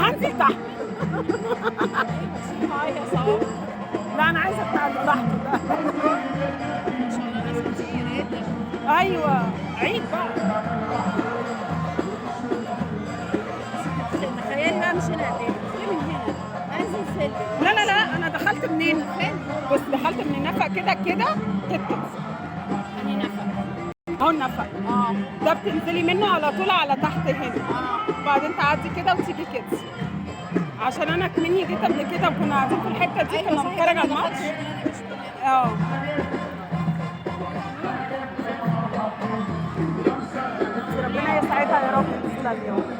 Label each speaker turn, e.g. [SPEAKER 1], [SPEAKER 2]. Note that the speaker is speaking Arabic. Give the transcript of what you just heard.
[SPEAKER 1] هنزل تحت.
[SPEAKER 2] معايا صعب.
[SPEAKER 1] لا انا عايزه بتاع اللي تحت ده.
[SPEAKER 2] ان شاء الله ناس كتير جدا.
[SPEAKER 1] ايوه عيد بقى.
[SPEAKER 2] تخيلي بقى مش هنا قد ايه؟ تدخلي من هنا انزل سلم.
[SPEAKER 1] لا لا لا انا دخلت منين؟ بص دخلت من النفق كده كده تتكت
[SPEAKER 2] انهي نفق؟
[SPEAKER 1] اهو النفق. ده بتنزلي منه على طول على تحت هنا. وبعدين تعدي كده وتيجي كده. عشان انا كمني جيت قبل كده وكنا قاعدين في الحته دي كنا بنتفرج على الماتش. اه ربنا يسعدها يا رب. تسلم يا رب.